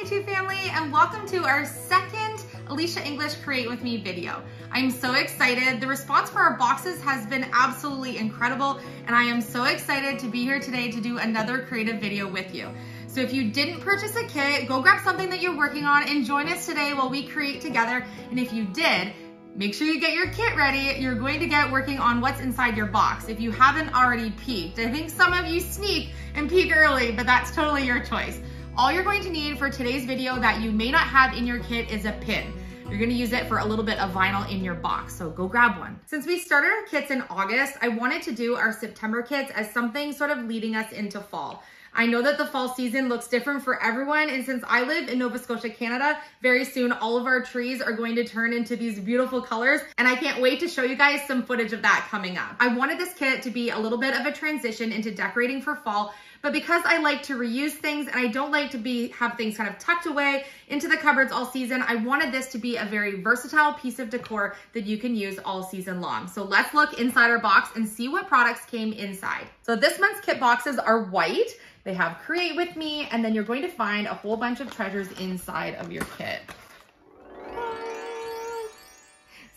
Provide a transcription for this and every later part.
YouTube family, and welcome to our second Elysia English Create With Me video. I'm so excited. The response for our boxes has been absolutely incredible, and I am so excited to be here today to do another creative video with you. So if you didn't purchase a kit, go grab something that you're working on and join us today while we create together. And if you did, make sure you get your kit ready. You're going to get working on what's inside your box. If you haven't already peeked, I think some of you sneak and peek early, but that's totally your choice. All you're going to need for today's video that you may not have in your kit is a pin. You're gonna use it for a little bit of vinyl in your box, so go grab one. Since we started our kits in August, I wanted to do our September kits as something sort of leading us into fall. I know that the fall season looks different for everyone, and since I live in Nova Scotia, Canada, very soon all of our trees are going to turn into these beautiful colors, and I can't wait to show you guys some footage of that coming up. I wanted this kit to be a little bit of a transition into decorating for fall, but because I like to reuse things and I don't like to have things kind of tucked away into the cupboards all season, I wanted this to be a very versatile piece of decor that you can use all season long. So let's look inside our box and see what products came inside. So this month's kit boxes are white. They have Create With Me, and then you're going to find a whole bunch of treasures inside of your kit.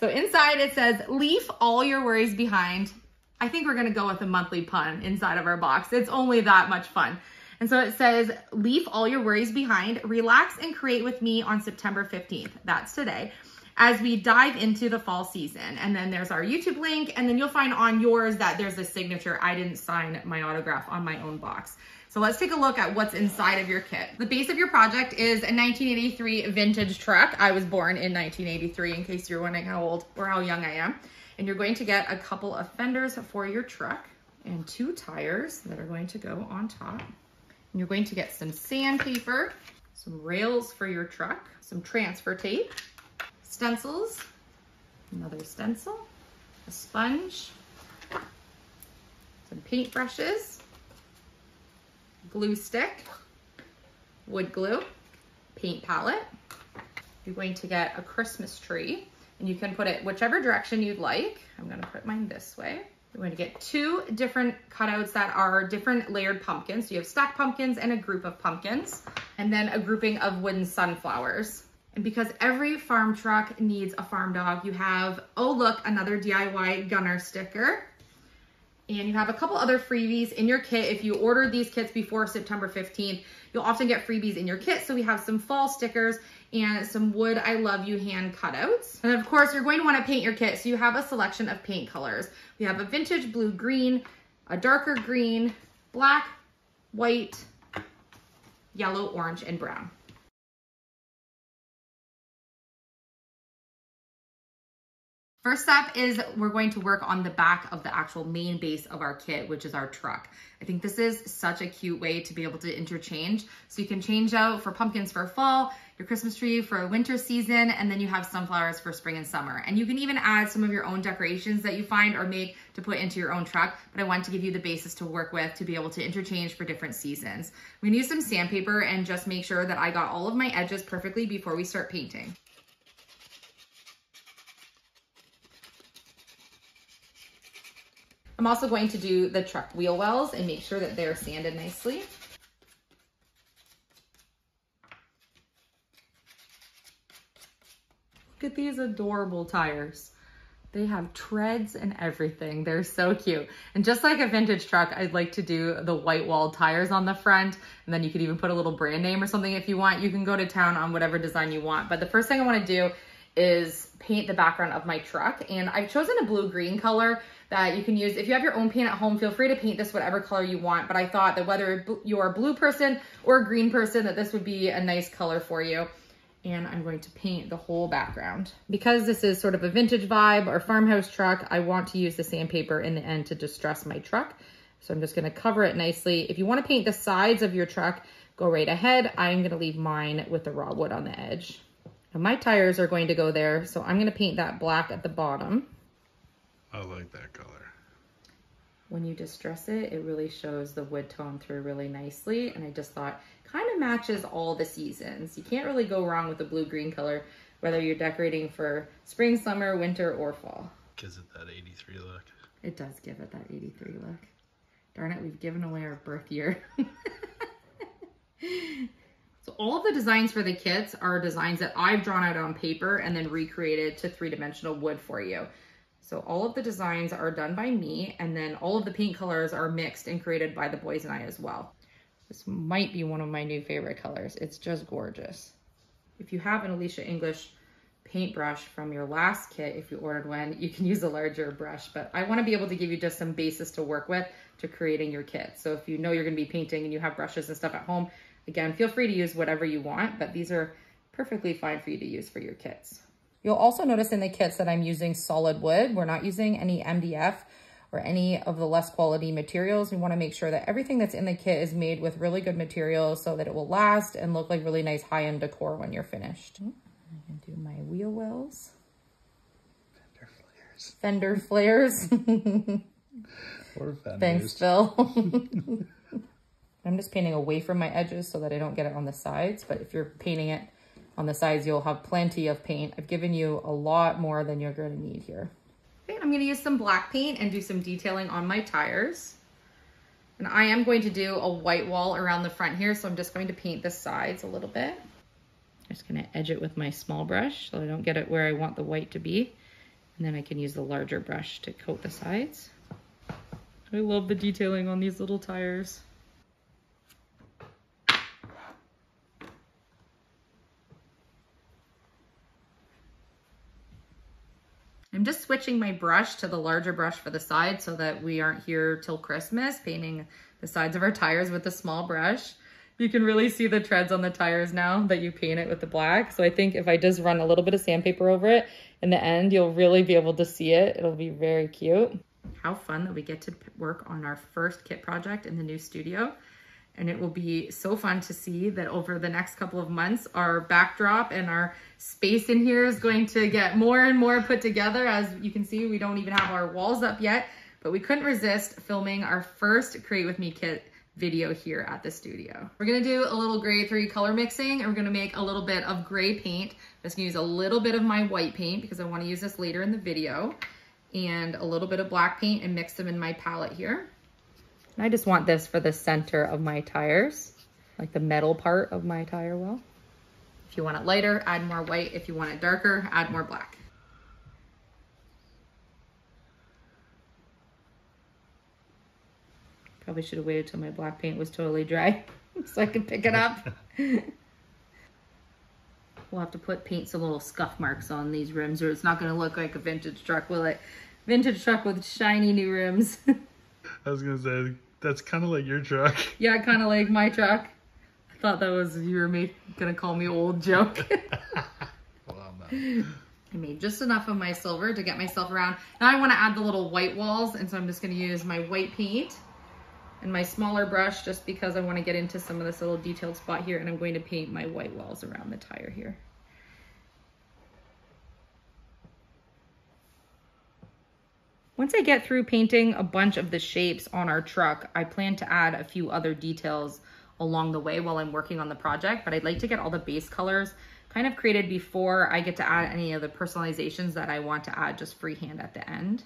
So inside it says, leave all your worries behind. I think we're gonna go with a monthly pun inside of our box. It's only that much fun. And so it says, leave all your worries behind, relax and create with me on September 15th. That's today, as we dive into the fall season. And then there's our YouTube link, and then you'll find on yours that there's a signature. I didn't sign my autograph on my own box. So let's take a look at what's inside of your kit. The base of your project is a 1983 vintage truck. I was born in 1983, in case you're wondering how old or how young I am. And you're going to get a couple of fenders for your truck and 2 tires that are going to go on top. And you're going to get some sandpaper, some rails for your truck, some transfer tape, stencils, another stencil, a sponge, some paint brushes, glue stick, wood glue, paint palette. You're going to get a Christmas tree, and you can put it whichever direction you'd like. I'm gonna put mine this way. You're going to get 2 different cutouts that are different layered pumpkins. So you have stacked pumpkins and a group of pumpkins, and then a grouping of wooden sunflowers. And because every farm truck needs a farm dog, you have, oh look, another DIY gunner sticker. And you have a couple other freebies in your kit. If you order these kits before September 15th, you'll often get freebies in your kit. So we have some fall stickers and some wood I love you hand cutouts. And of course, you're going to want to paint your kit. So you have a selection of paint colors. We have a vintage blue green, a darker green, black, white, yellow, orange, and brown. First step is we're going to work on the back of the actual main base of our kit, which is our truck. I think this is such a cute way to be able to interchange. So you can change out for pumpkins for fall, your Christmas tree for a winter season, and then you have sunflowers for spring and summer. And you can even add some of your own decorations that you find or make to put into your own truck, but I want to give you the basis to work with to be able to interchange for different seasons. We use some sandpaper and just make sure that I got all of my edges perfectly before we start painting. I'm also going to do the truck wheel wells and make sure that they're sanded nicely. Look at these adorable tires. They have treads and everything. They're so cute. And just like a vintage truck, I'd like to do the white walled tires on the front. And then you could even put a little brand name or something if you want. You can go to town on whatever design you want. But the first thing I want to do is paint the background of my truck. And I've chosen a blue-green color that you can use. If you have your own paint at home, feel free to paint this whatever color you want. But I thought that whether you're a blue person or a green person, that this would be a nice color for you. And I'm going to paint the whole background. Because this is sort of a vintage vibe or farmhouse truck, I want to use the sandpaper in the end to distress my truck. So I'm just gonna cover it nicely. If you wanna paint the sides of your truck, go right ahead. I'm gonna leave mine with the raw wood on the edge. Now my tires are going to go there, so I'm gonna paint that black at the bottom. I like that color. When you distress it, it really shows the wood tone through really nicely. And I just thought, kind of matches all the seasons. You can't really go wrong with a blue-green color, whether you're decorating for spring, summer, winter, or fall. Gives it that 83 look. It does give it that 83 look. Darn it, we've given away our birth year. So all of the designs for the kits are designs that I've drawn out on paper and then recreated to 3-dimensional wood for you. So all of the designs are done by me, and then all of the paint colors are mixed and created by the boys and I as well. This might be one of my new favorite colors. It's just gorgeous. If you have an Elysia English paintbrush from your last kit, if you ordered one, you can use a larger brush, but I want to be able to give you just some basis to work with to creating your kit. So if you know you're going to be painting and you have brushes and stuff at home, again, feel free to use whatever you want, but these are perfectly fine for you to use for your kits. You'll also notice in the kits that I'm using solid wood. We're not using any MDF or any of the less quality materials. We want to make sure that everything that's in the kit is made with really good materials so that it will last and look like really nice high-end decor when you're finished. I can do my wheel wells. Fender flares. Or fenders. Thanks, Phil. I'm just painting away from my edges so that I don't get it on the sides, but if you're painting it on the sides, you'll have plenty of paint. I've given you a lot more than you're going to need here. Okay, I'm going to use some black paint and do some detailing on my tires. And I am going to do a white wall around the front here, so I'm just going to paint the sides a little bit. I'm just going to edge it with my small brush so I don't get it where I want the white to be. And then I can use the larger brush to coat the sides. I love the detailing on these little tires. I'm just switching my brush to the larger brush for the side so that we aren't here till Christmas painting the sides of our tires with the small brush. You can really see the treads on the tires now that you paint it with the black. So I think if I just run a little bit of sandpaper over it, in the end, you'll really be able to see it. It'll be very cute. How fun that we get to work on our first kit project in the new studio. And it will be so fun to see that over the next couple of months, our backdrop and our space in here is going to get more and more put together. As you can see, we don't even have our walls up yet, but we couldn't resist filming our first Create With Me kit video here at the studio. We're gonna do a little gray 3 color mixing, and we're gonna make a little bit of gray paint. I'm just gonna use a little bit of my white paint because I wanna use this later in the video, and a little bit of black paint and mix them in my palette here. And I just want this for the center of my tires, like the metal part of my tire well. If you want it lighter, add more white. If you want it darker, add more black. Probably should have waited till my black paint was totally dry so I could pick it up. We'll have to paint some little scuff marks on these rims, or it's not going to look like a vintage truck, will it? Vintage truck with shiny new rims. I was going to say, that's kind of like your truck. Yeah, kind of like my truck. I thought that was, you were going to call me old joke. Well, no. I made just enough of my silver to get myself around. Now I want to add the little white walls, and so I'm just going to use my white paint and my smaller brush just because I want to get into some of this little detailed spot here, and I'm going to paint my white walls around the tire here. Once I get through painting a bunch of the shapes on our truck, I plan to add a few other details along the way while I'm working on the project, but I'd like to get all the base colors kind of created before I get to add any of the personalizations that I want to add just freehand at the end.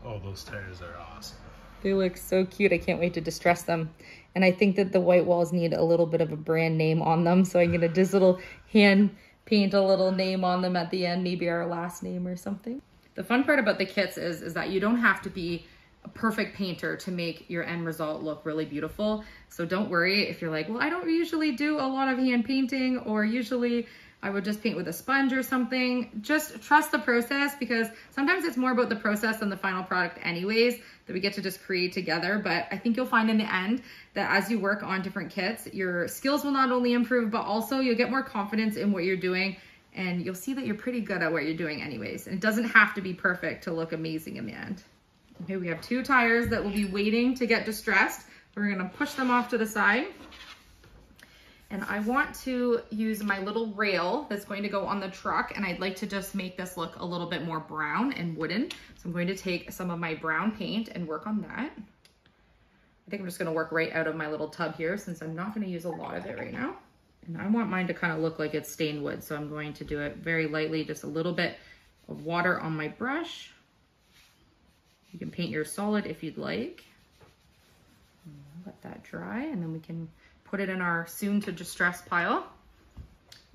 Oh, those tires are awesome. They look so cute. I can't wait to distress them. And I think that the white walls need a little bit of a brand name on them. So I'm gonna just little hand paint a little name on them at the end, maybe our last name or something. The fun part about the kits is that you don't have to be a perfect painter to make your end result look really beautiful. So don't worry if you're like, well, I don't usually do a lot of hand painting, or usually I would just paint with a sponge or something. Just trust the process, because sometimes it's more about the process than the final product anyways, that we get to just create together. But I think you'll find in the end that as you work on different kits, your skills will not only improve, but also you'll get more confidence in what you're doing, and you'll see that you're pretty good at what you're doing anyways. And it doesn't have to be perfect to look amazing in the end. Okay, we have 2 tires that will be waiting to get distressed. We're gonna push them off to the side. And I want to use my little rail that's going to go on the truck, and I'd like to just make this look a little bit more brown and wooden. So I'm going to take some of my brown paint and work on that. I think I'm just gonna work right out of my little tub here, since I'm not gonna use a lot of it right now. And I want mine to kind of look like it's stained wood, so I'm going to do it very lightly, just a little bit of water on my brush. You can paint your solid if you'd like. Let that dry, and then we can put it in our soon to distress pile.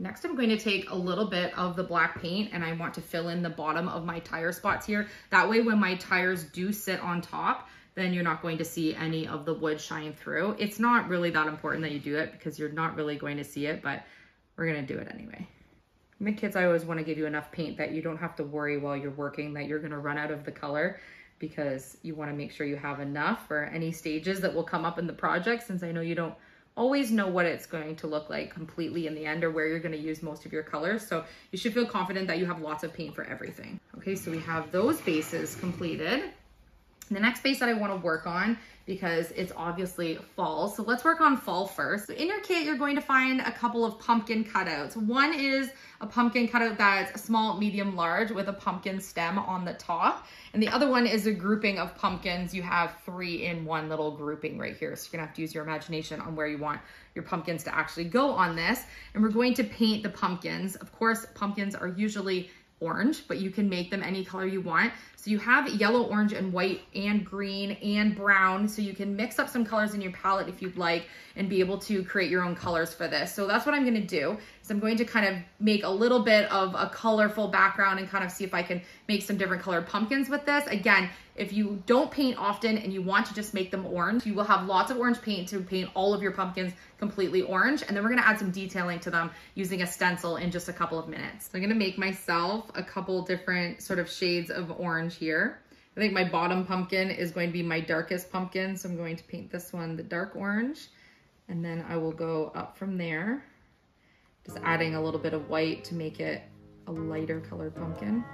Next, I'm going to take a little bit of the black paint and I want to fill in the bottom of my tire spots here. That way, when my tires do sit on top, then you're not going to see any of the wood shine through. It's not really that important that you do it because you're not really going to see it, but we're gonna do it anyway. My kids, I always wanna give you enough paint that you don't have to worry while you're working that you're gonna run out of the color, because you wanna make sure you have enough for any stages that will come up in the project, since I know you don't always know what it's going to look like completely in the end or where you're going to use most of your colors. So you should feel confident that you have lots of paint for everything. Okay, so we have those bases completed. The next base that I want to work on, because it's obviously fall, so let's work on fall first. So in your kit, you're going to find a couple of pumpkin cutouts. One is a pumpkin cutout that's small, medium, large with a pumpkin stem on the top. And the other one is a grouping of pumpkins. You have 3 in one little grouping right here. So you're gonna have to use your imagination on where you want your pumpkins to actually go on this. And we're going to paint the pumpkins. Of course, pumpkins are usually orange, but you can make them any color you want. So you have yellow, orange, and white, and green, and brown. So you can mix up some colors in your palette if you'd like, and be able to create your own colors for this. So that's what I'm gonna do. So I'm going to kind of make a little bit of a colorful background and kind of see if I can make some different colored pumpkins with this. Again, if you don't paint often and you want to just make them orange, you will have lots of orange paint to paint all of your pumpkins completely orange. And then we're gonna add some detailing to them using a stencil in just a couple of minutes. So I'm gonna make myself a couple different sort of shades of orange here. I think my bottom pumpkin is going to be my darkest pumpkin. So I'm going to paint this one the dark orange, and then I will go up from there, just adding a little bit of white to make it a lighter colored pumpkin.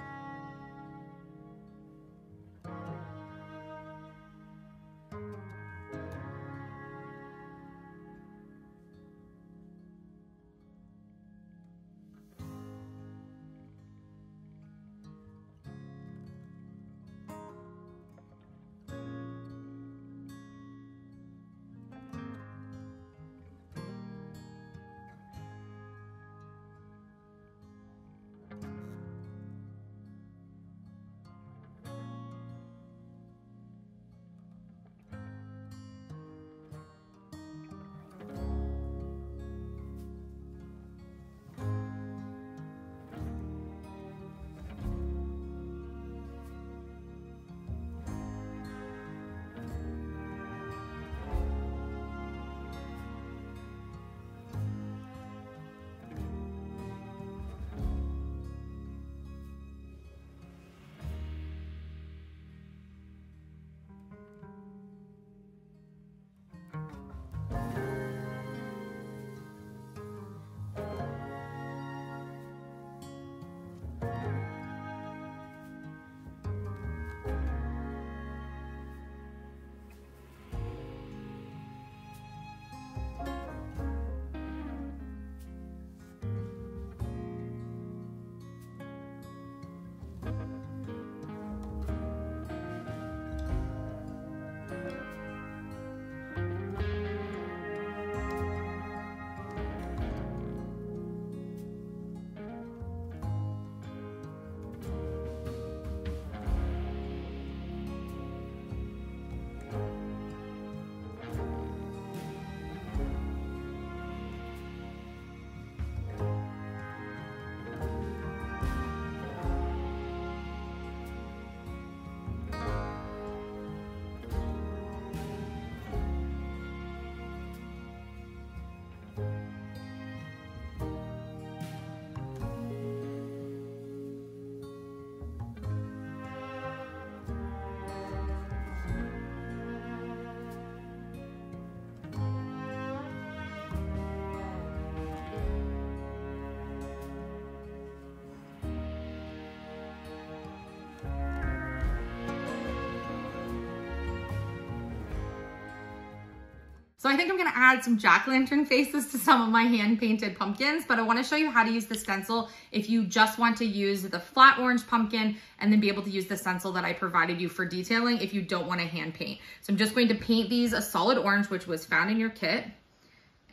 So I think I'm gonna add some jack-o'-lantern faces to some of my hand-painted pumpkins, but I wanna show you how to use the stencil if you just want to use the flat orange pumpkin and then be able to use the stencil that I provided you for detailing if you don't wanna hand paint. So I'm just going to paint these a solid orange, which was found in your kit,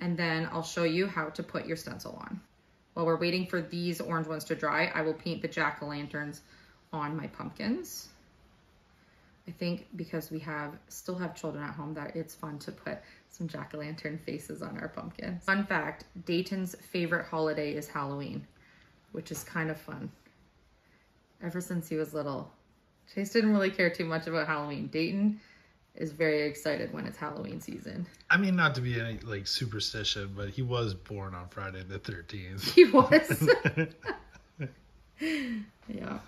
and then I'll show you how to put your stencil on. While we're waiting for these orange ones to dry, I will paint the jack-o'-lanterns on my pumpkins. I think because we still have children at home that it's fun to put some jack-o'-lantern faces on our pumpkin. Fun fact, Dayton's favorite holiday is Halloween, which is kind of fun. Ever since he was little, Chase didn't really care too much about Halloween. Dayton is very excited when it's Halloween season. I mean, not to be any like superstition, but he was born on Friday the 13th. He was. Yeah.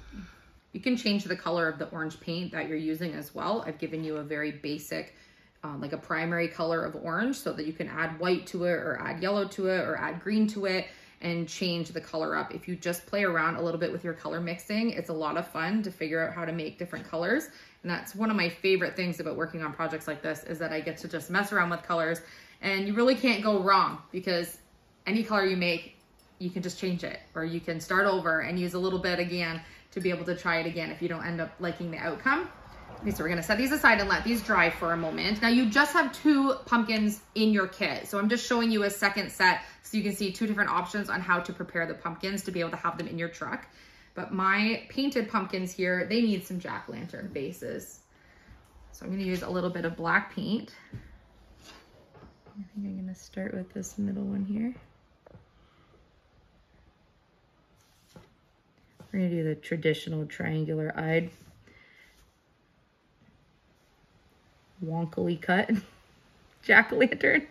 You can change the color of the orange paint that you're using as well. I've given you a very basic, like a primary color of orange so that you can add white to it or add yellow to it or add green to it and change the color up. If you just play around a little bit with your color mixing, it's a lot of fun to figure out how to make different colors. And that's one of my favorite things about working on projects like this, is that I get to just mess around with colors, and you really can't go wrong, because any color you make, you can just change it, or you can start over and use a little bit again to be able to try it again if you don't end up liking the outcome. Okay, so we're gonna set these aside and let these dry for a moment. Now you just have 2 pumpkins in your kit. So I'm just showing you a second set so you can see 2 different options on how to prepare the pumpkins to be able to have them in your truck. But my painted pumpkins here, they need some jack-o'-lantern bases. So I'm gonna use a little bit of black paint. I think I'm gonna start with this middle one here. We're gonna do the traditional triangular-eyed, wonkily cut jack-o'-lantern.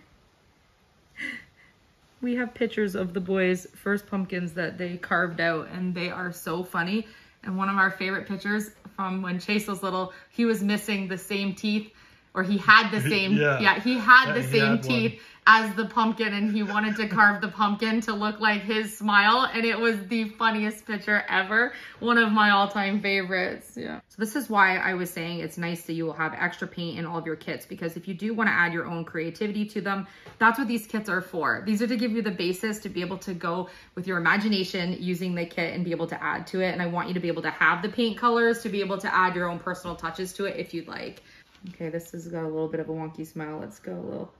We have pictures of the boys' first pumpkins that they carved out, and they are so funny. And one of our favorite pictures from when Chase was little, he was missing the same teeth, or he had the same, he had the same teeth as the pumpkin, and he wanted to carve the pumpkin to look like his smile, and it was the funniest picture ever. One of my all-time favorites. Yeah. So this is why I was saying it's nice that you will have extra paint in all of your kits, because if you do want to add your own creativity to them, that's what these kits are for. These are to give you the basis to be able to go with your imagination using the kit and be able to add to it. And I want you to be able to have the paint colors to be able to add your own personal touches to it if you'd like. Okay, this has got a little bit of a wonky smile. Let's go a little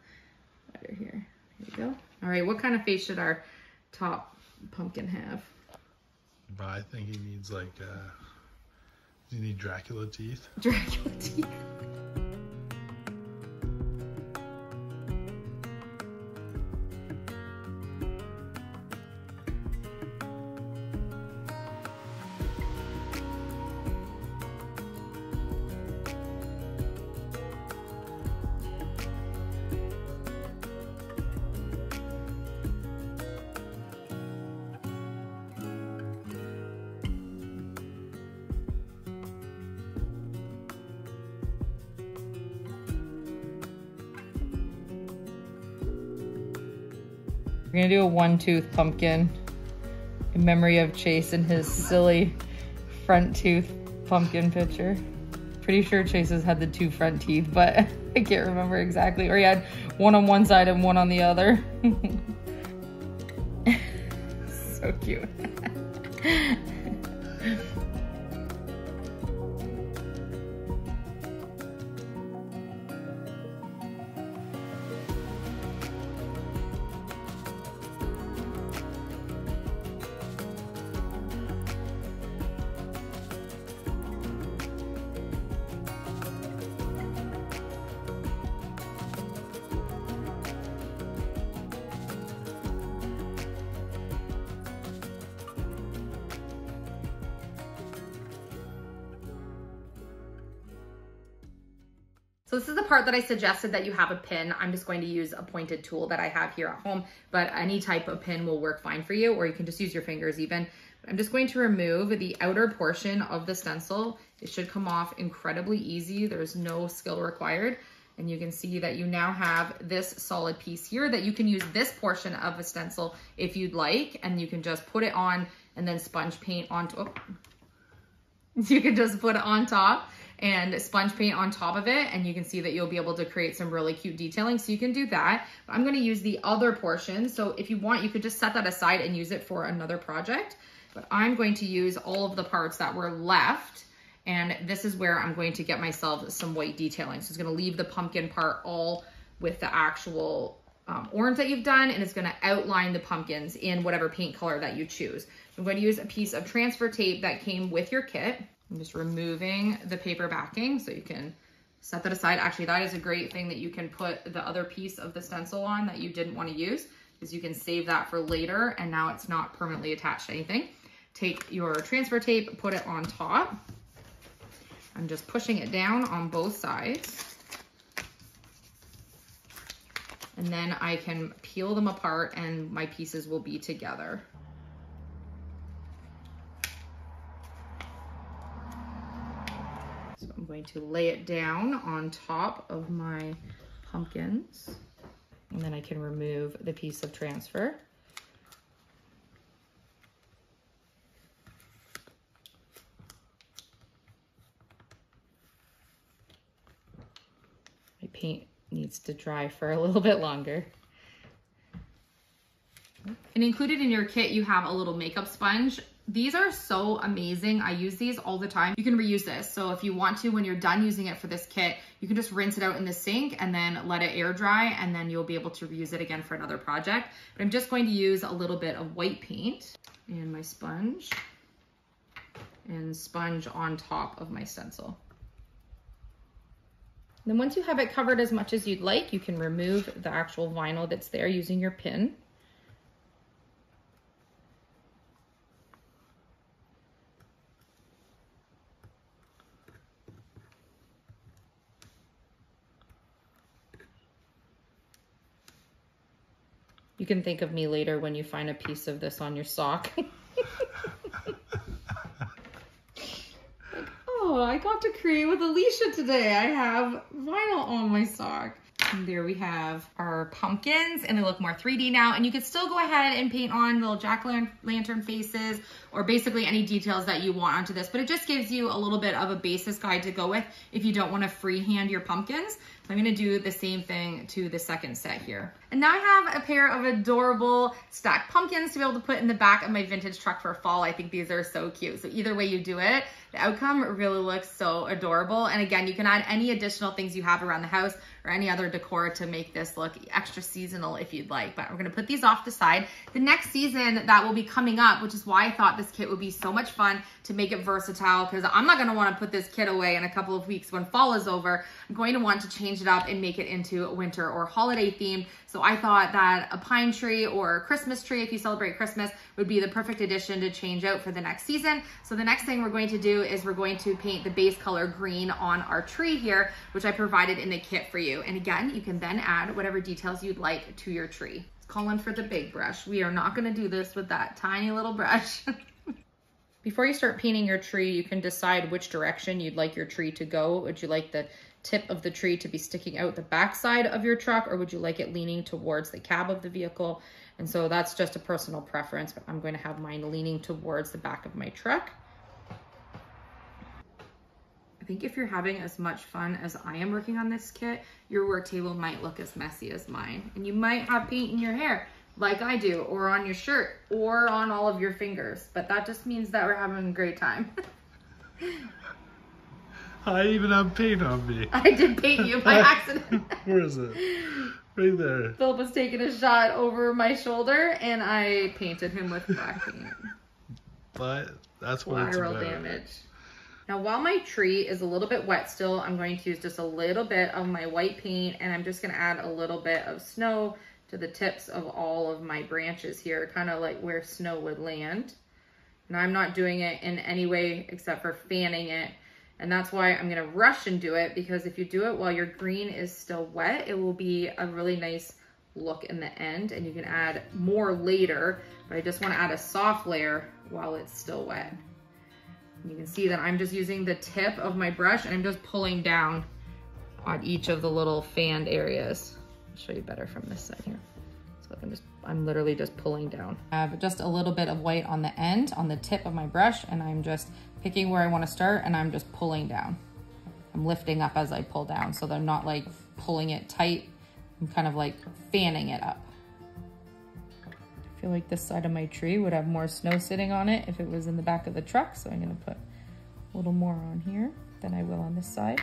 better here. Here we go. All right, what kind of face should our top pumpkin have? But I think he needs like, does he need Dracula teeth? Dracula teeth. We're gonna do a one-tooth pumpkin in memory of Chase and his silly front tooth pumpkin picture. Pretty sure Chase has had the 2 front teeth, but I can't remember exactly. Or he had one on one side and one on the other. So cute. So this is the part that I suggested that you have a pin. I'm just going to use a pointed tool that I have here at home, but any type of pin will work fine for you, or you can just use your fingers even. I'm just going to remove the outer portion of the stencil. It should come off incredibly easy. There's no skill required. And you can see that you now have this solid piece here that you can use this portion of a stencil if you'd like, and you can just put it on and then sponge paint on top. You can just put it on top and sponge paint on top of it, and you can see that you'll be able to create some really cute detailing. So you can do that. I'm gonna use the other portion. So if you want, you could just set that aside and use it for another project. But I'm going to use all of the parts that were left, and this is where I'm going to get myself some white detailing. So it's gonna leave the pumpkin part all with the actual orange that you've done, and it's gonna outline the pumpkins in whatever paint color that you choose. I'm going to use a piece of transfer tape that came with your kit. I'm just removing the paper backing so you can Set that aside. Actually, that is a great thing that you can put the other piece of the stencil on that you didn't want to use, because you can save that for later and now it's not permanently attached to anything. Take your transfer tape, put it on top. I'm just pushing it down on both sides. And then I can peel them apart and my pieces will be together. So I'm going to lay it down on top of my pumpkins. And then I can remove the piece of transfer. My paint needs to dry for a little bit longer. And included in your kit, you have a little makeup sponge. These are so amazing. I use these all the time. You can reuse this. So if you want to, when you're done using it for this kit, you can just rinse it out in the sink and then let it air dry, and then you'll be able to reuse it again for another project. But I'm just going to use a little bit of white paint and my sponge, and sponge on top of my stencil. Then once you have it covered as much as you'd like, you can remove the actual vinyl that's there using your pin. You can think of me later when you find a piece of this on your sock. Oh, I got to create with Elysia today. I have vinyl on my sock. And there we have our pumpkins, and they look more 3D now. And you can still go ahead and paint on little jack-o'-lantern faces, or basically any details that you want onto this. But it just gives you a little bit of a basis guide to go with if you don't want to freehand your pumpkins. So I'm gonna do the same thing to the second set here. And now I have a pair of adorable stacked pumpkins to be able to put in the back of my vintage truck for fall. I think these are so cute. So either way you do it, the outcome really looks so adorable. And again, you can add any additional things you have around the house or any other decor to make this look extra seasonal if you'd like. But we're gonna put these off the side. The next season that will be coming up, which is why I thought this kit would be so much fun to make it versatile, because I'm not gonna wanna put this kit away in a couple of weeks when fall is over. I'm going to want to change it up and make it into a winter or holiday theme. So I thought that a pine tree or a Christmas tree, if you celebrate Christmas, would be the perfect addition to change out for the next season. So the next thing we're going to do is we're going to paint the base color green on our tree here, which I provided in the kit for you. And again, you can then add whatever details you'd like to your tree. Let's call in for the big brush. We are not gonna do this with that tiny little brush. Before you start painting your tree, you can decide which direction you'd like your tree to go. Would you like the tip of the tree to be sticking out the backside of your truck, or would you like it leaning towards the cab of the vehicle? And so that's just a personal preference, but I'm going to have mine leaning towards the back of my truck. I think if you're having as much fun as I am working on this kit, your work table might look as messy as mine. And you might have paint in your hair like I do, or on your shirt, or on all of your fingers. But that just means that we're having a great time. I even have paint on me. I did paint you by accident. Where is it? Right there. Philip was taking a shot over my shoulder and I painted him with black paint. But that's what it's about. Collateral damage. Now while my tree is a little bit wet still, I'm going to use just a little bit of my white paint, and I'm just going to add a little bit of snow to the tips of all of my branches here, kind of like where snow would land. And I'm not doing it in any way except for fanning it. And that's why I'm gonna rush and do it, because if you do it while your green is still wet, it will be a really nice look in the end, and you can add more later, but I just wanna add a soft layer while it's still wet. And you can see that I'm just using the tip of my brush and I'm just pulling down on each of the little fanned areas. I'll show you better from this side here. So I'm literally just pulling down. I have just a little bit of white on the end, on the tip of my brush, and I'm just picking where I want to start, and I'm just pulling down. I'm lifting up as I pull down, so that I'm not like pulling it tight. I'm kind of like fanning it up. I feel like this side of my tree would have more snow sitting on it if it was in the back of the truck, so I'm gonna put a little more on here than I will on this side.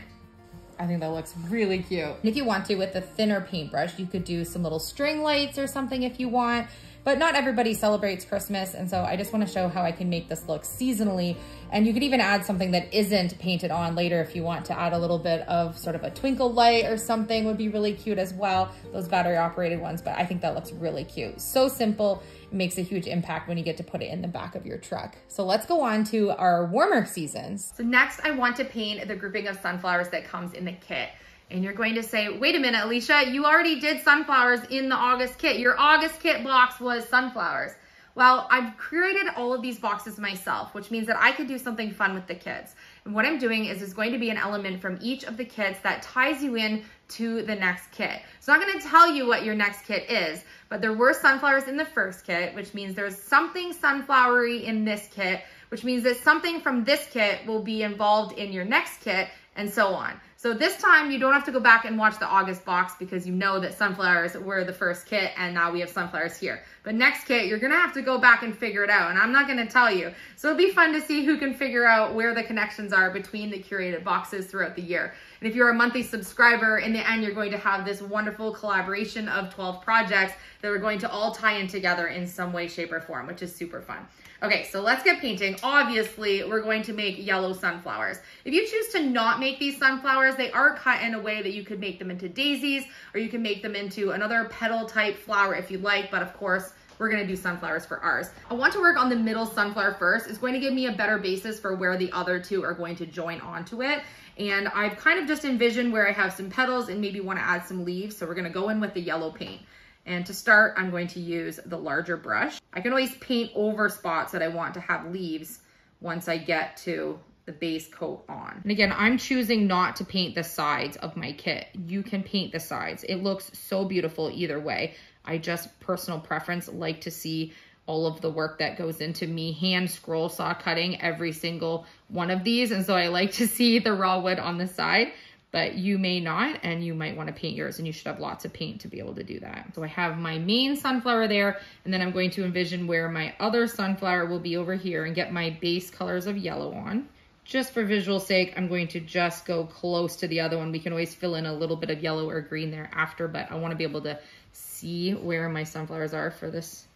I think that looks really cute. And if you want to, with a thinner paintbrush, you could do some little string lights or something if you want. but not everybody celebrates Christmas. And so I just want to show how I can make this look seasonally. And you could even add something that isn't painted on later if you want to add a little bit of sort of a twinkle light or something would be really cute as well. Those battery operated ones, but I think that looks really cute. So simple, it makes a huge impact when you get to put it in the back of your truck. So let's go on to our warmer seasons. So next I want to paint the grouping of sunflowers that comes in the kit. And you're going to say, wait a minute, Elysia, you already did sunflowers in the August kit. Your August kit box was sunflowers. Well, I've created all of these boxes myself, which means that I could do something fun with the kits. And what I'm doing is there's going to be an element from each of the kits that ties you in to the next kit. It's not going to tell you what your next kit is, but there were sunflowers in the first kit, which means there's something sunflowery in this kit, which means that something from this kit will be involved in your next kit, and so on. So this time you don't have to go back and watch the August box because you know that sunflowers were the first kit and now we have sunflowers here. But next kit, you're gonna have to go back and figure it out, and I'm not gonna tell you. So it'll be fun to see who can figure out where the connections are between the curated boxes throughout the year. And if you're a monthly subscriber, in the end, you're going to have this wonderful collaboration of 12 projects that are going to all tie in together in some way, shape, or form, which is super fun. Okay, so let's get painting. Obviously, we're going to make yellow sunflowers. If you choose to not make these sunflowers, they are cut in a way that you could make them into daisies, or you can make them into another petal type flower if you'd like, but of course, we're gonna do sunflowers for ours. I want to work on the middle sunflower first. It's going to give me a better basis for where the other two are going to join onto it. And I've kind of just envisioned where I have some petals and maybe wanna add some leaves, so we're gonna go in with the yellow paint. And to start, I'm going to use the larger brush. I can always paint over spots that I want to have leaves once I get to the base coat on. And again, I'm choosing not to paint the sides of my kit. You can paint the sides. It looks so beautiful either way. I just, personal preference, like to see all of the work that goes into me hand scroll saw cutting every single one of these. And so I like to see the raw wood on the side. But you may not, and you might want to paint yours, and you should have lots of paint to be able to do that. So I have my main sunflower there, and then I'm going to envision where my other sunflower will be over here and get my base colors of yellow on. Just for visual sake, I'm going to just go close to the other one. We can always fill in a little bit of yellow or green there after, but I want to be able to see where my sunflowers are for this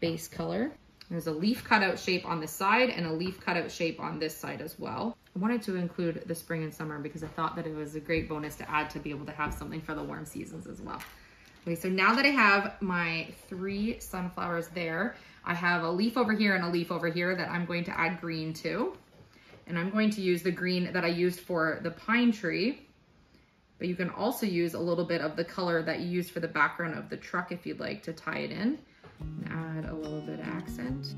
base color. There's a leaf cutout shape on this side and a leaf cutout shape on this side as well. I wanted to include the spring and summer because I thought that it was a great bonus to add to be able to have something for the warm seasons as well. Okay, so now that I have my 3 sunflowers there, I have a leaf over here and a leaf over here that I'm going to add green to. And I'm going to use the green that I used for the pine tree, but you can also use a little bit of the color that you used for the background of the truck if you'd like to tie it in. And add a little bit of accent.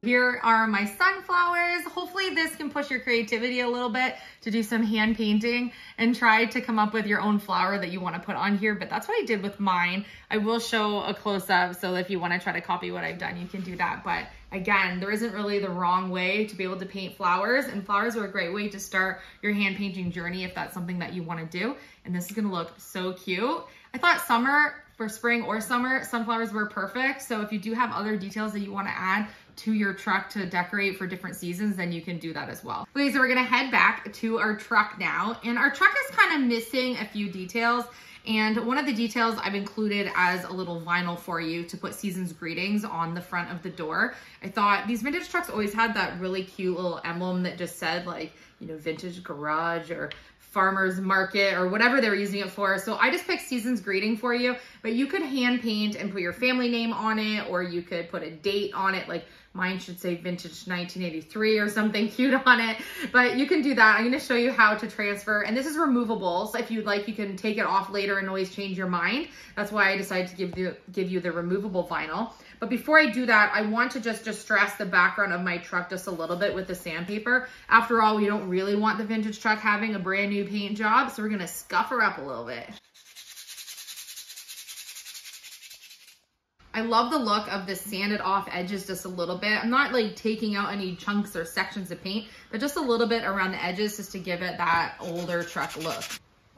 Here are my sunflowers. Hopefully this can push your creativity a little bit to do some hand painting and try to come up with your own flower that you want to put on here. But that's what I did with mine. I will show a close-up, so if you want to try to copy what I've done, you can do that. But Again, there isn't really the wrong way to be able to paint flowers, and flowers are a great way to start your hand painting journey if that's something that you want to do. And this is going to look so cute. I thought for spring or summer, sunflowers were perfect. So if you do have other details that you want to add to your truck to decorate for different seasons, then you can do that as well. Okay, so we're gonna head back to our truck now, and our truck is kind of missing a few details. And one of the details I've included as a little vinyl for you to put season's greetings on the front of the door. I thought these vintage trucks always had that really cute little emblem that just said, like, you know, vintage garage or farmer's market or whatever they were using it for. So I just picked season's greeting for you, but you could hand paint and put your family name on it, or you could put a date on it. Like mine should say vintage 1983 or something cute on it, but you can do that. I'm going to show you how to transfer, and this is removable. So if you'd like, you can take it off later and always change your mind. That's why I decided to give you the removable vinyl. But before I do that, I want to just distress the background of my truck just a little bit with the sandpaper. After all, we don't really want the vintage truck having a brand new paint job, so we're gonna scuff her up a little bit. I love the look of the sanded off edges just a little bit. I'm not like taking out any chunks or sections of paint, but just a little bit around the edges just to give it that older truck look.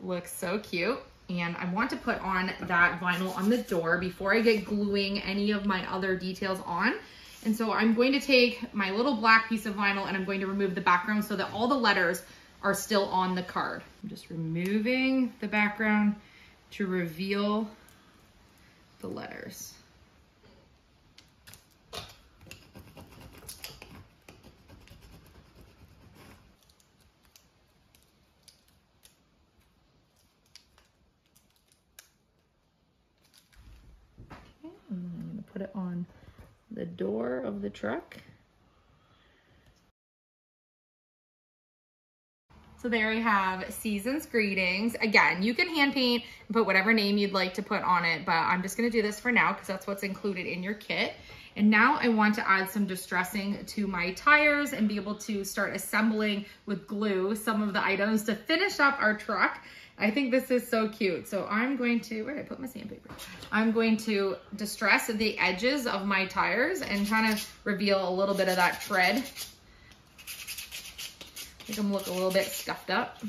Looks so cute. And I want to put on that vinyl on the door before I get gluing any of my other details on. And so I'm going to take my little black piece of vinyl and I'm going to remove the background so that all the letters are still on the card. I'm just removing the background to reveal the letters. And I'm going to put it on the door of the truck. So there we have Season's Greetings. Again, you can hand paint and put whatever name you'd like to put on it, but I'm just going to do this for now because that's what's included in your kit. And now I want to add some distressing to my tires and be able to start assembling with glue some of the items to finish up our truck. I think this is so cute. So I'm going to, where did I put my sandpaper? I'm going to distress the edges of my tires and kind of reveal a little bit of that tread. Make them look a little bit scuffed up.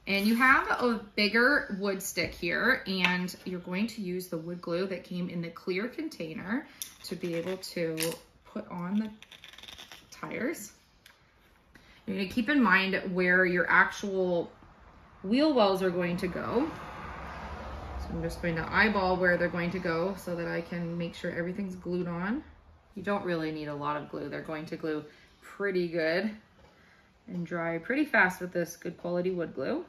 And you have a bigger wood stick here, and you're going to use the wood glue that came in the clear container to be able to put on the tires. You're going to keep in mind where your actual wheel wells are going to go. So I'm just going to eyeball where they're going to go so that I can make sure everything's glued on. You don't really need a lot of glue. They're going to glue pretty good and dry pretty fast with this good quality wood glue.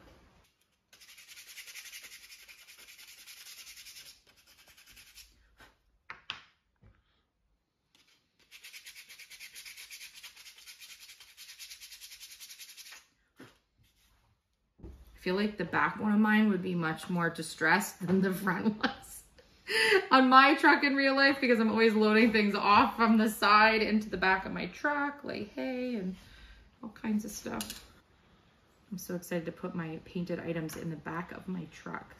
I feel like the back one of mine would be much more distressed than the front ones on my truck in real life, because I'm always loading things off from the side into the back of my truck, like hay and all kinds of stuff. I'm so excited to put my painted items in the back of my truck.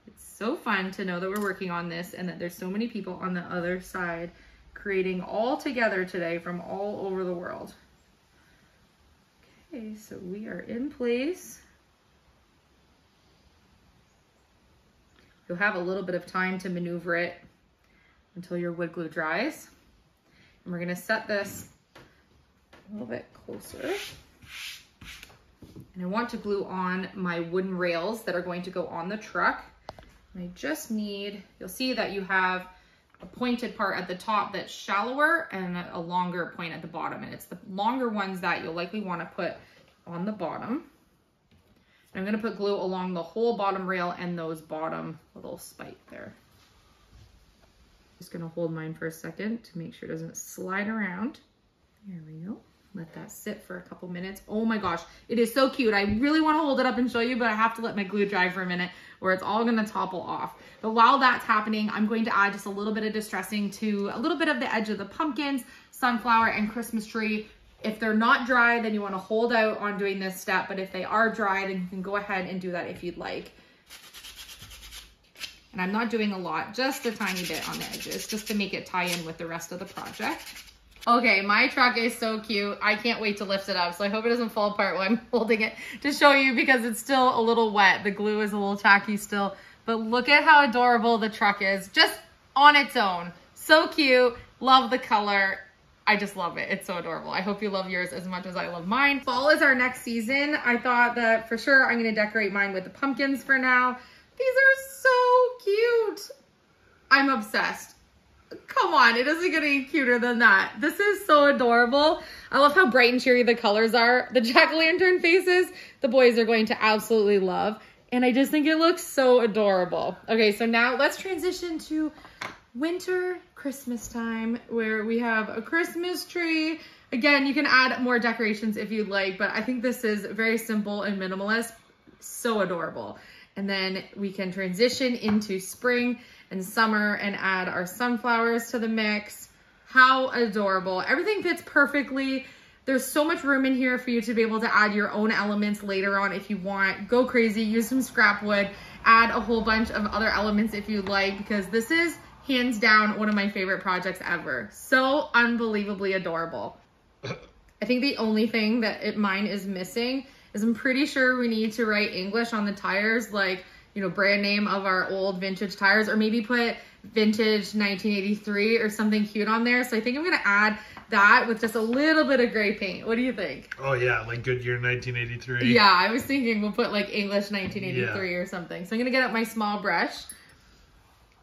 It's so fun to know that we're working on this and that there's so many people on the other side creating all together today from all over the world. Okay, so we are in place. You'll have a little bit of time to maneuver it until your wood glue dries. And we're gonna set this a little bit closer. And I want to glue on my wooden rails that are going to go on the truck. And I just need, you'll see that you have a pointed part at the top that's shallower and a longer point at the bottom. And it's the longer ones that you'll likely want to put on the bottom. And I'm going to put glue along the whole bottom rail and those bottom little spike there. Just going to hold mine for a second to make sure it doesn't slide around. There we go. Let that sit for a couple minutes. Oh my gosh, it is so cute. I really want to hold it up and show you, but I have to let my glue dry for a minute or it's all going to topple off. But while that's happening, I'm going to add just a little bit of distressing to a little bit of the edge of the pumpkins, sunflower, and Christmas tree. If they're not dry, then you want to hold out on doing this step, but if they are dry, then you can go ahead and do that if you'd like. And I'm not doing a lot, just a tiny bit on the edges, just to make it tie in with the rest of the project. Okay, my truck is so cute. I can't wait to lift it up. So I hope it doesn't fall apart while I'm holding it to show you, because it's still a little wet. The glue is a little tacky still, but look at how adorable the truck is just on its own. So cute. Love the color. I just love it. It's so adorable. I hope you love yours as much as I love mine. Fall is our next season. I thought that for sure I'm going to decorate mine with the pumpkins for now. These are so cute. I'm obsessed. Come on, it doesn't get any cuter than that. This is so adorable. I love how bright and cheery the colors are. The jack-o'-lantern faces, the boys are going to absolutely love. And I just think it looks so adorable. Okay, so now let's transition to winter Christmas time, where we have a Christmas tree. Again, you can add more decorations if you'd like, but I think this is very simple and minimalist. So adorable. And then we can transition into spring and summer and add our sunflowers to the mix. How adorable. Everything fits perfectly. There's so much room in here for you to be able to add your own elements later on if you want. Go crazy, use some scrap wood, add a whole bunch of other elements if you'd like, because this is hands down one of my favorite projects ever. So unbelievably adorable. I think the only thing that mine is missing is I'm pretty sure we need to write English on the tires, like, you know, brand name of our old vintage tires, or maybe put vintage 1983 or something cute on there. So I think I'm gonna add that with just a little bit of gray paint. What do you think? Oh yeah, like Goodyear 1983. Yeah, I was thinking we'll put like English 1983 or something. So I'm gonna get out my small brush,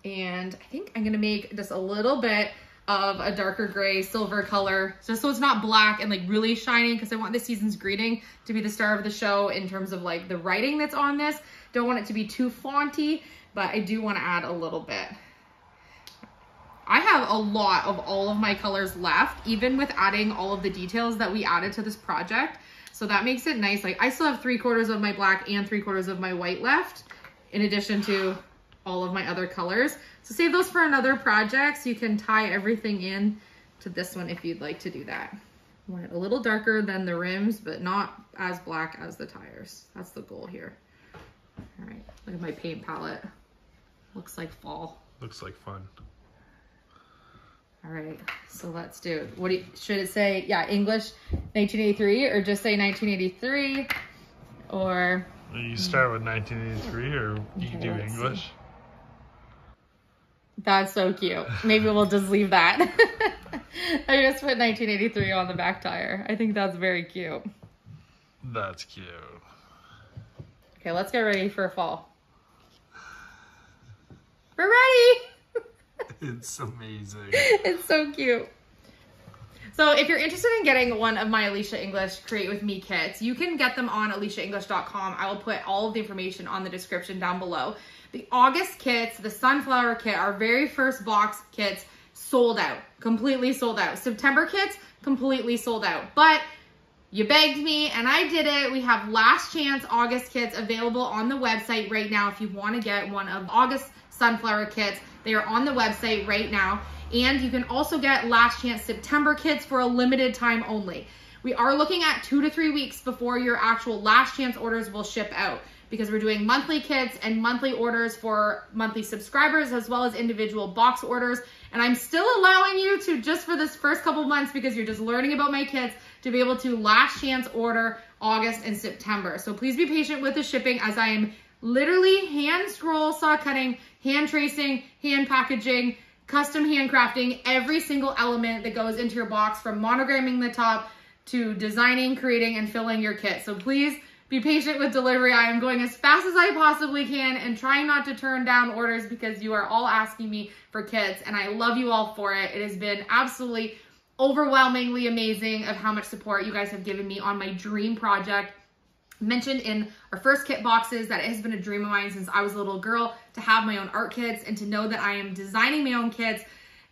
and I think I'm gonna make just a little bit of a darker gray silver color, just so it's not black and like really shining, because I want the season's greeting to be the star of the show in terms of like the writing that's on this. Don't want it to be too fonty, but I do want to add a little bit. I have a lot of all of my colors left, even with adding all of the details that we added to this project. So that makes it nice. Like I still have 3/4 of my black and 3/4 of my white left, in addition to all of my other colors. So save those for another project, so you can tie everything in to this one if you'd like to do that. I want it a little darker than the rims, but not as black as the tires. That's the goal here. All right, look at my paint palette. Looks like fall. Looks like fun. All right, so let's do, should it say, yeah, English 1983, or just say 1983, or? You start with 1983, or you can do English. See. That's so cute. Maybe we'll just leave that. I just put 1983 on the back tire. I think that's very cute. That's cute. Okay, let's get ready for fall. We're ready. It's amazing. It's so cute. So if you're interested in getting one of my Elysia English Create With Me kits, you can get them on ElysiaEnglish.com. I will put all of the information on the description down below. The August kits, the sunflower kit, our very first box kits, sold out, completely sold out. September kits, completely sold out. But you begged me and I did it. We have last chance August kits available on the website right now. If you want to get one of August sunflower kits, they are on the website right now. And you can also get last chance September kits for a limited time only. We are looking at 2 to 3 weeks before your actual last chance orders will ship out, because we're doing monthly kits and monthly orders for monthly subscribers, as well as individual box orders. And I'm still allowing you to, just for this first couple months, because you're just learning about my kits, to be able to last chance order August and September. So please be patient with the shipping, as I am literally hand scroll saw cutting, hand tracing, hand packaging, custom handcrafting every single element that goes into your box, from monogramming the top to designing, creating, and filling your kit. So please be patient with delivery. I am going as fast as I possibly can and trying not to turn down orders, because you are all asking me for kits, and I love you all for it. It has been absolutely overwhelmingly amazing of how much support you guys have given me on my dream project. Mentioned in our first kit boxes that it has been a dream of mine since I was a little girl to have my own art kits, and to know that I am designing my own kits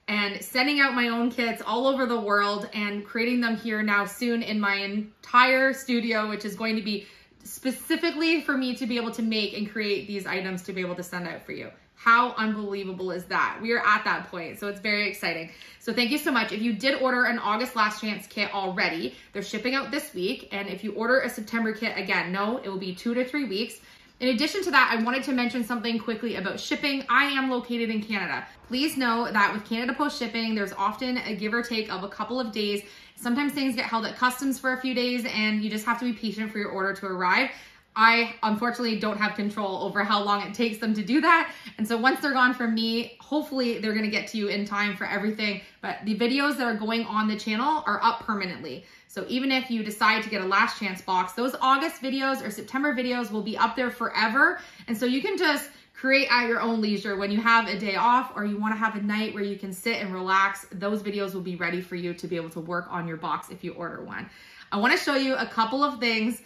and sending out my own kits all over the world and creating them here now soon in my entire studio, which is going to be specifically for me to be able to make and create these items to be able to send out for you. How unbelievable is that? We are at that point, so it's very exciting. So thank you so much. If you did order an August last chance kit already, they're shipping out this week. And if you order a September kit, again, no, it will be 2 to 3 weeks. In addition to that, I wanted to mention something quickly about shipping. I am located in Canada. Please know that with Canada Post shipping, there's often a give or take of a couple of days. Sometimes things get held at customs for a few days and you just have to be patient for your order to arrive. I unfortunately don't have control over how long it takes them to do that. And so once they're gone from me, hopefully they're gonna get to you in time for everything. But the videos that are going on the channel are up permanently. So even if you decide to get a last chance box, those August videos or September videos will be up there forever. And so you can just create at your own leisure when you have a day off or you wanna have a night where you can sit and relax. Those videos will be ready for you to be able to work on your box if you order one. I wanna show you a couple of things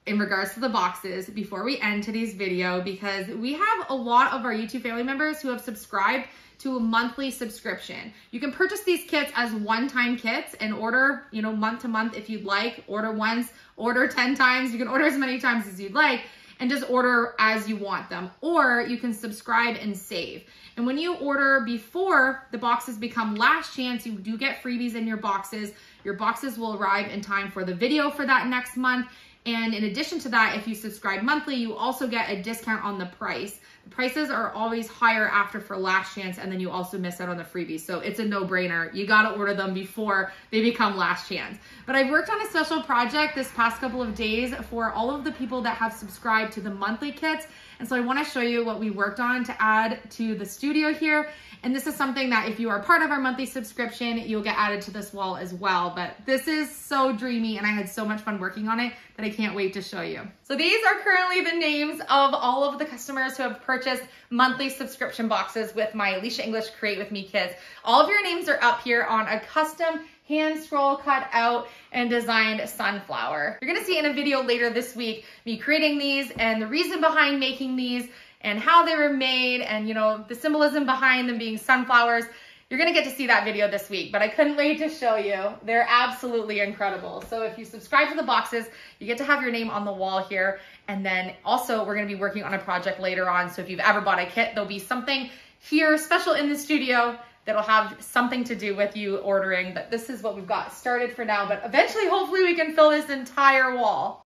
in regards to the boxes before we end today's video, because we have a lot of our YouTube family members who have subscribed to a monthly subscription. You can purchase these kits as one-time kits and order, month to month if you'd like. Order once, order 10 times. You can order as many times as you'd like and just order as you want them. Or you can subscribe and save. And when you order before the boxes become last chance, you do get freebies in your boxes. Your boxes will arrive in time for the video for that next month. And in addition to that, if you subscribe monthly, you also get a discount on the price. The prices are always higher after for last chance, and then you also miss out on the freebies. So it's a no-brainer. You gotta order them before they become last chance. But I've worked on a special project this past couple of days for all of the people that have subscribed to the monthly kits. And so I wanna show you what we worked on to add to the studio here. And this is something that if you are part of our monthly subscription, you'll get added to this wall as well. But this is so dreamy and I had so much fun working on it that I can't wait to show you. So these are currently the names of all of the customers who have purchased monthly subscription boxes with my Elysia English Create With Me kits. All of your names are up here on a custom hand scroll cut out and designed sunflower. You're gonna see in a video later this week me creating these and the reason behind making these and how they were made and the symbolism behind them being sunflowers. You're gonna get to see that video this week, but I couldn't wait to show you. They're absolutely incredible. So if you subscribe to the boxes, you get to have your name on the wall here. And then also we're gonna be working on a project later on. So if you've ever bought a kit, there'll be something here special in the studio that'll have something to do with you ordering. But this is what we've got started for now, but eventually, hopefully we can fill this entire wall.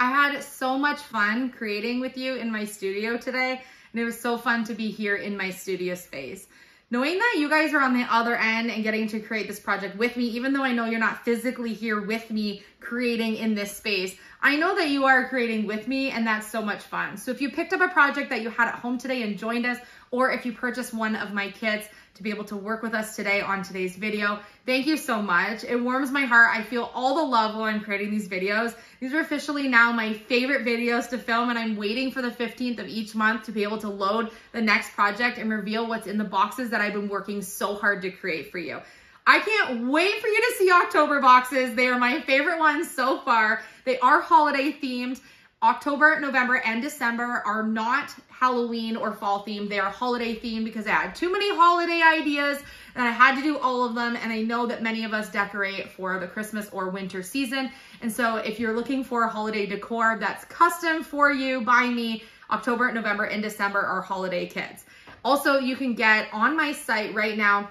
I had so much fun creating with you in my studio today, and it was so fun to be here in my studio space. Knowing that you guys are on the other end and getting to create this project with me, even though I know you're not physically here with me creating in this space, I know that you are creating with me, and that's so much fun. So if you picked up a project that you had at home today and joined us, or if you purchased one of my kits to be able to work with us today on today's video, thank you so much. It warms my heart. I feel all the love while I'm creating these videos. These are officially now my favorite videos to film, and I'm waiting for the 15th of each month to be able to load the next project and reveal what's in the boxes that I've been working so hard to create for you. I can't wait for you to see October boxes. They are my favorite ones so far. They are holiday themed. October, November, and December are not Halloween or fall themed. They are holiday themed because I had too many holiday ideas and I had to do all of them. And I know that many of us decorate for the Christmas or winter season. And so if you're looking for a holiday decor that's custom for you by me, October, November, and December are holiday kits. Also, you can get on my site right now,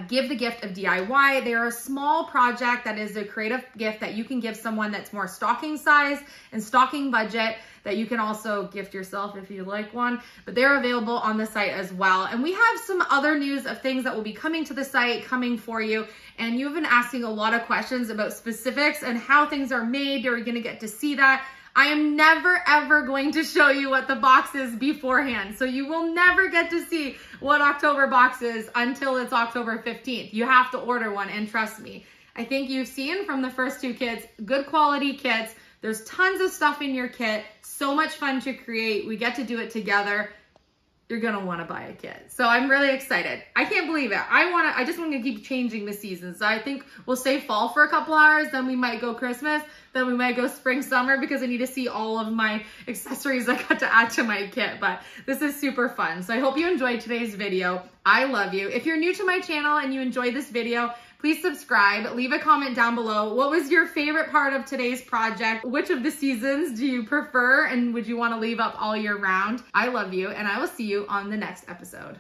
Give the Gift of DIY. They're a small project that is a creative gift that you can give someone that's more stocking size and stocking budget, that you can also gift yourself if you like one, but they're available on the site as well. And we have some other news of things that will be coming to the site, coming for you. And you've been asking a lot of questions about specifics and how things are made. You're gonna get to see that. I am never ever going to show you what the box is beforehand. So you will never get to see what October box is until it's October 15th. You have to order one, and trust me. I think you've seen from the first two kits, good quality kits. There's tons of stuff in your kit, so much fun to create. We get to do it together. You're gonna wanna buy a kit. So I'm really excited. I can't believe it. I just wanna keep changing the seasons. So I think we'll stay fall for a couple hours, then we might go Christmas, then we might go spring, summer, because I need to see all of my accessories I got to add to my kit. But this is super fun. So I hope you enjoyed today's video. I love you. If you're new to my channel and you enjoyed this video, please subscribe, leave a comment down below. What was your favorite part of today's project? Which of the seasons do you prefer, and would you want to leave up all year round? I love you, and I will see you on the next episode.